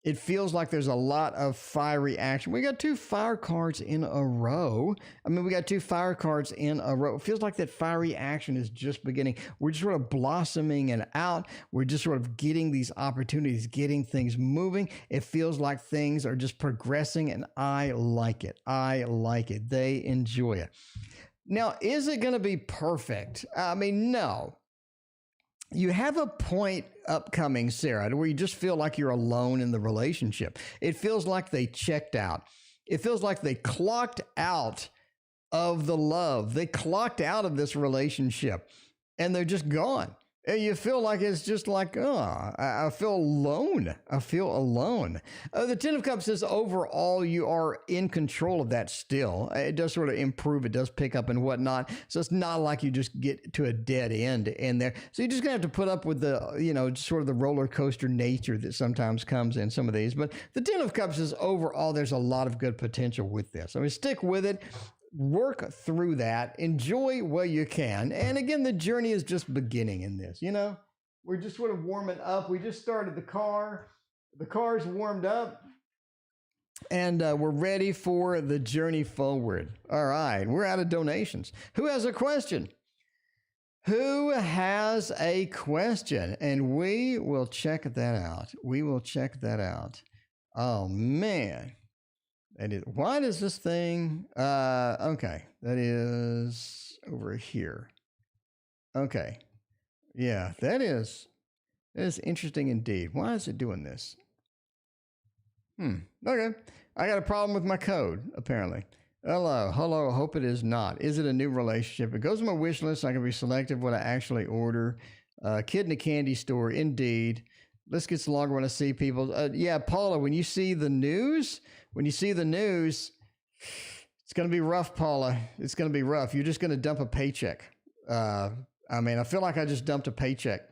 It feels like there's a lot of fiery action. We got 2 fire cards in a row. It feels like that fiery action is just beginning. We're just sort of blossoming and out. We're just sort of getting these opportunities, getting things moving. It feels like things are just progressing, and I like it. They enjoy it. Now, is it going to be perfect? No. You have a point upcoming, Sarah, where you just feel like you're alone in the relationship. It feels like they checked out. It feels like they clocked out of the love. They clocked out of this relationship, and they're just gone. And you feel like it's just like, I feel alone. The 10 of Cups says overall you are in control of that still. It does sort of improve. It does pick up and whatnot. So it's not like you just get to a dead end in there. So you're just going to have to put up with the, sort of the roller coaster nature that sometimes comes in some of these. But the 10 of Cups says overall there's a lot of good potential with this. Stick with it. Work through that. Enjoy what you can. And again, the journey is just beginning in this. We're just sort of warming up. We just started the car. The car's warmed up. And we're ready for the journey forward. All right. We're out of donations. Who has a question? And we will check that out. Oh, man. Why does this thing? Okay, that is over here. Okay, yeah, that is interesting indeed. Why is it doing this? Okay, I got a problem with my code apparently. Hello, hope it is not. Is it a new relationship? It goes on my wish list. I can be selective what I actually order. Kid in a candy store, indeed. Let's get longer when I see people. Yeah, Paula, when you see the news, it's going to be rough, Paula. It's going to be rough. You're just going to dump a paycheck. I feel like I just dumped a paycheck.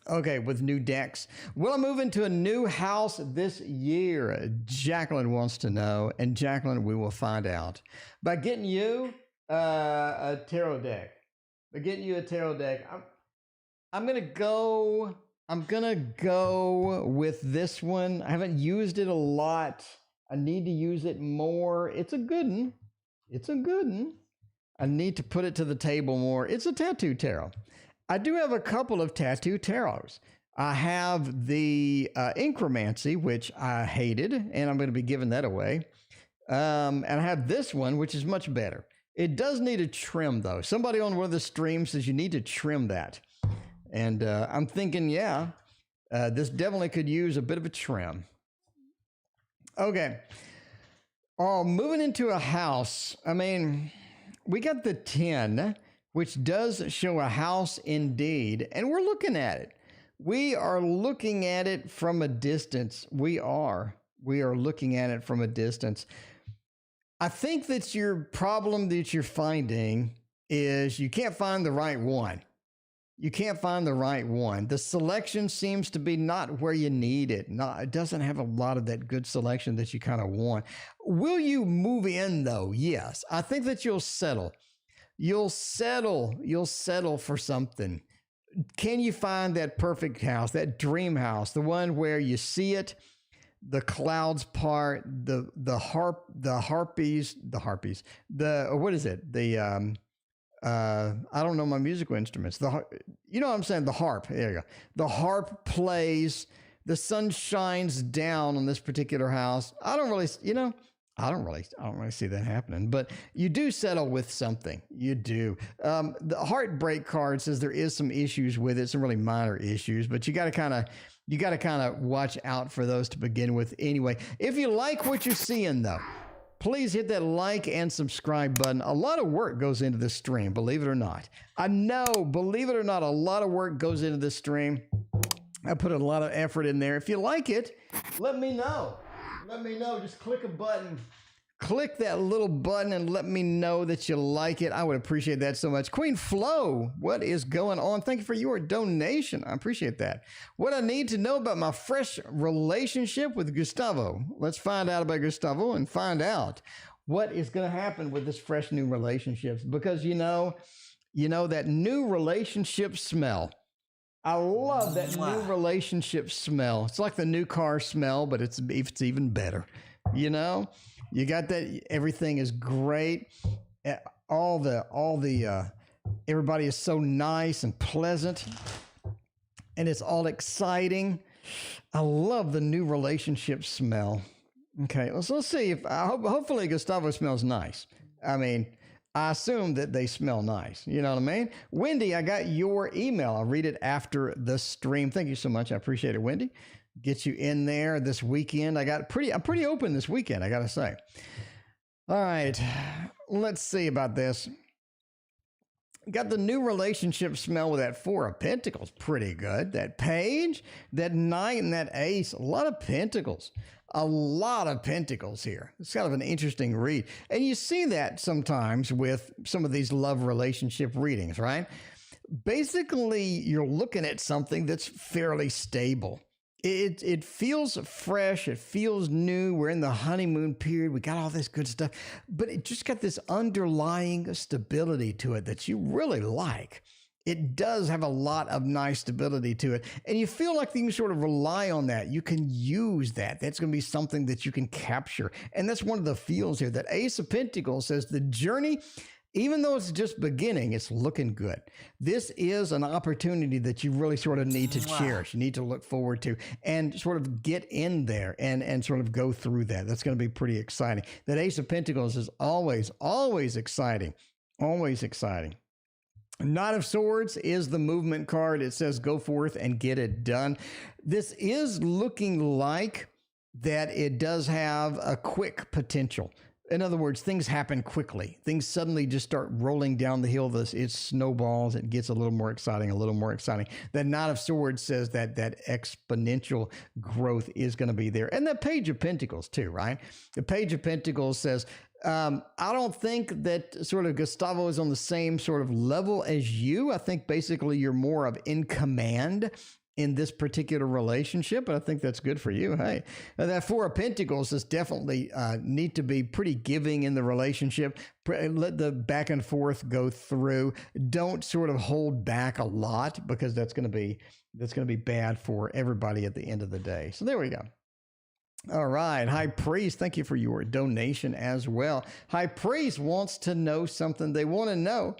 Okay, with new decks. Will I move into a new house this year? Jacqueline wants to know. And Jacqueline, we will find out. By getting you a tarot deck. I'm gonna go with this one. I haven't used it a lot. I need to use it more. It's a good one. I need to put it to the table more. It's a tattoo tarot. I do have a couple of tattoo tarots. I have the Incromancy, which I hated, and I'm going to be giving that away. And I have this one, which is much better. It does need a trim, though. Somebody on one of the streams says you need to trim that. And I'm thinking, this definitely could use a bit of a trim. Okay. Moving into a house. We got the 10, which does show a house indeed, and we're looking at it. We are looking at it from a distance. We are looking at it from a distance. I think that your problem that you're finding is you can't find the right one. The selection seems to be not where you need it. It doesn't have a lot of that good selection that you kind of want. Will you move in though? Yes. I think that you'll settle. You'll settle for something. Can you find that perfect house, that dream house, the one where you see it, the clouds part, the harpies, what is it? I don't know my musical instruments. You know what I'm saying? The harp. There you go. The harp plays. The sun shines down on this particular house. I don't really see that happening, but you do settle with something. You do. The heartbreak card says there is some issues with it, some really minor issues, but you got to kind of watch out for those to begin with anyway. If you like what you're seeing though, please hit that like and subscribe button. A lot of work goes into this stream, believe it or not. I know, believe it or not, a lot of work goes into this stream. I put a lot of effort in there. If you like it, let me know. Just click a button. Click that little button and let me know that you like it. I would appreciate that so much. Queen Flo, what is going on? Thank you for your donation. I appreciate that. What I need to know about my fresh relationship with Gustavo. Let's find out about Gustavo and find out what is going to happen with this fresh new relationship. Because you know that new relationship smell. I love that new relationship smell. It's like the new car smell, but it's even better. You know, you got that. Everything is great. Everybody is so nice and pleasant, and it's all exciting. I love the new relationship smell. Okay, let's see if hopefully Gustavo smells nice. I assume that they smell nice. You know what I mean? Wendy, I got your email. I'll read it after the stream. Thank you so much. I appreciate it, Wendy. Get you in there this weekend. I'm pretty open this weekend, I got to say. All right. Let's see about this. Got the new relationship smell with that 4 of Pentacles. Pretty good. That page, that knight, and that ace. A lot of pentacles. A lot of pentacles here. It's kind of an interesting read. And you see that sometimes with some of these love relationship readings, right? Basically, you're looking at something that's fairly stable. It feels fresh. It feels new. We're in the honeymoon period. We got all this good stuff, but it just got this underlying stability to it that you really like. It does have a lot of nice stability to it. And you feel like you can sort of rely on that. You can use that. That's going to be something that you can capture. And that's one of the feels here. That Ace of Pentacles says the journey Even though it's just beginning, it's looking good. This is an opportunity that you really sort of need to cherish. You need to look forward to and sort of get in there and sort of go through that. That's going to be pretty exciting. That Ace of Pentacles is always, always exciting. Always exciting. Knight of Swords is the movement card. It says go forth and get it done. This is looking like that it does have a quick potential. In other words, things happen quickly. Things suddenly just start rolling down the hill. It snowballs. It gets a little more exciting, a little more exciting. The Knight of Swords says that exponential growth is going to be there. And the Page of Pentacles too, right? The Page of Pentacles says, I don't think that sort of Gustavo is on the same sort of level as you. I think basically you're more of in command in this particular relationship, but I think that's good for you. Hey, that Four of Pentacles is definitely need to be pretty giving in the relationship. Let the back and forth go through. Don't sort of hold back a lot, because that's going to be bad for everybody at the end of the day. So there we go. All right, High Priest, thank you for your donation as well. High Priest wants to know something. They want to know,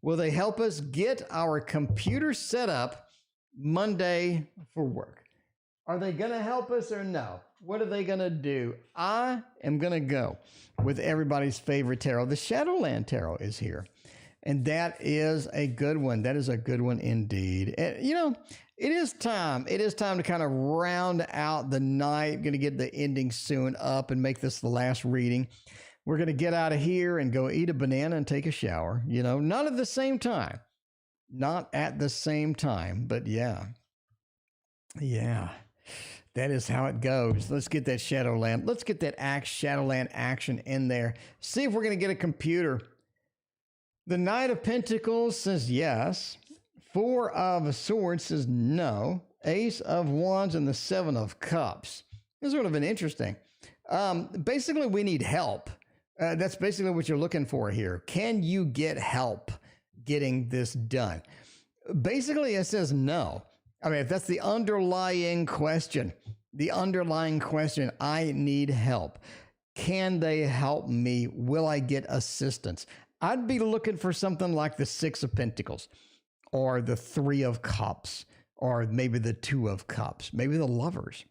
will they help us get our computer set up Monday for work? Are they going to help us or no? What are they going to do? I am going to go with everybody's favorite tarot. The Shadowland Tarot is here, and that is a good one. That is a good one indeed. And, you know, it is time. It is time to kind of round out the night. Going to get the ending soon up and make this the last reading. We're going to get out of here and go eat a banana and take a shower. You know, not at the same time. Not at the same time, but yeah. Yeah. That is how it goes. Let's get that Shadowland. Let's get that Shadowland action in there. See if we're going to get a computer. The Knight of Pentacles says yes. Four of Swords says no. Ace of Wands and the Seven of Cups. It's sort of an interesting. Basically, we need help. That's basically what you're looking for here. Can you get help getting this done? Basically, it says no. I mean, if that's the underlying question, I need help. Can they help me? Will I get assistance? I'd be looking for something like the Six of Pentacles, or the Three of Cups, or maybe the Two of Cups, maybe the Lovers.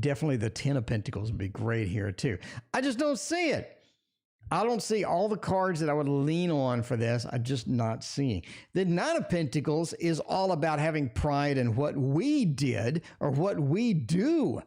Definitely the Ten of Pentacles would be great here too. I just don't see it. I don't see all the cards that I would lean on for this. I'm just not seeing. The Knight of Pentacles is all about having pride in what we did or what we do.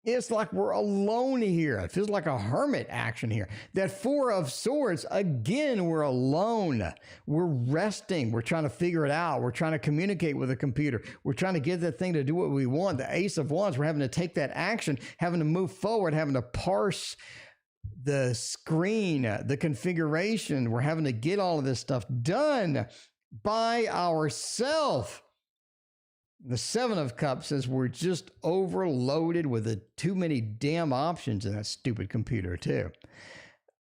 It's like we're alone here. It feels like a hermit action here. That Four of Swords, again, we're alone. We're resting. We're trying to figure it out. We're trying to communicate with a computer. We're trying to get that thing to do what we want. The Ace of Wands, we're having to take that action, having to move forward, having to parse the screen, the configuration. We're having to get all of this stuff done by ourselves. The Seven of Cups says we're just overloaded with too many damn options in that stupid computer too.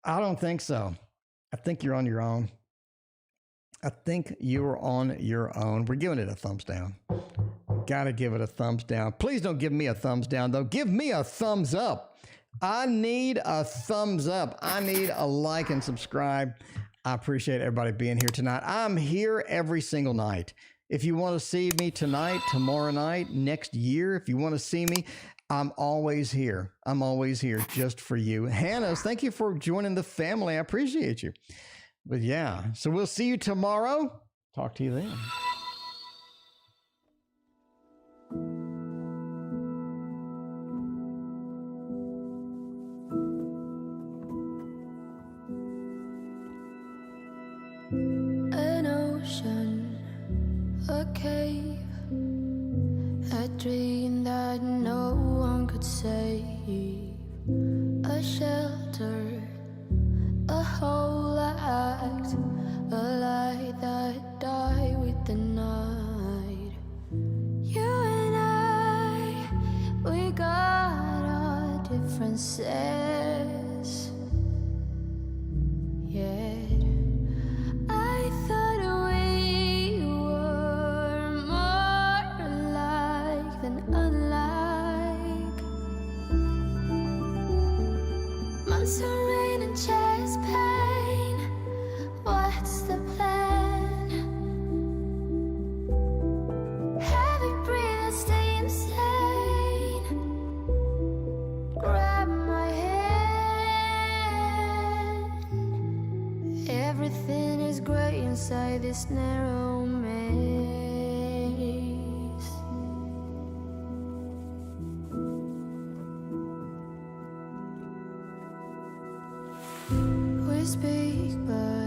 I don't think so. I think you're on your own. I think you're on your own. We're giving it a thumbs down. Got to give it a thumbs down. Please don't give me a thumbs down though. Give me a thumbs up. I need a thumbs up. I need a like and subscribe. I appreciate everybody being here tonight. I'm here every single night. If you want to see me tonight, tomorrow night, next year, if you want to see me, I'm always here. I'm always here just for you. Hannah's, thank you for joining the family. I appreciate you. But yeah, so we'll see you tomorrow. Talk to you then. An ocean, a cave, a dream that no one could save, a shelter, a whole act, a light that died with the night. You and I, we got our differences, yeah. I thought we were more alike than unlike. Months of rain and chest pain, inside this narrow maze. We speak, but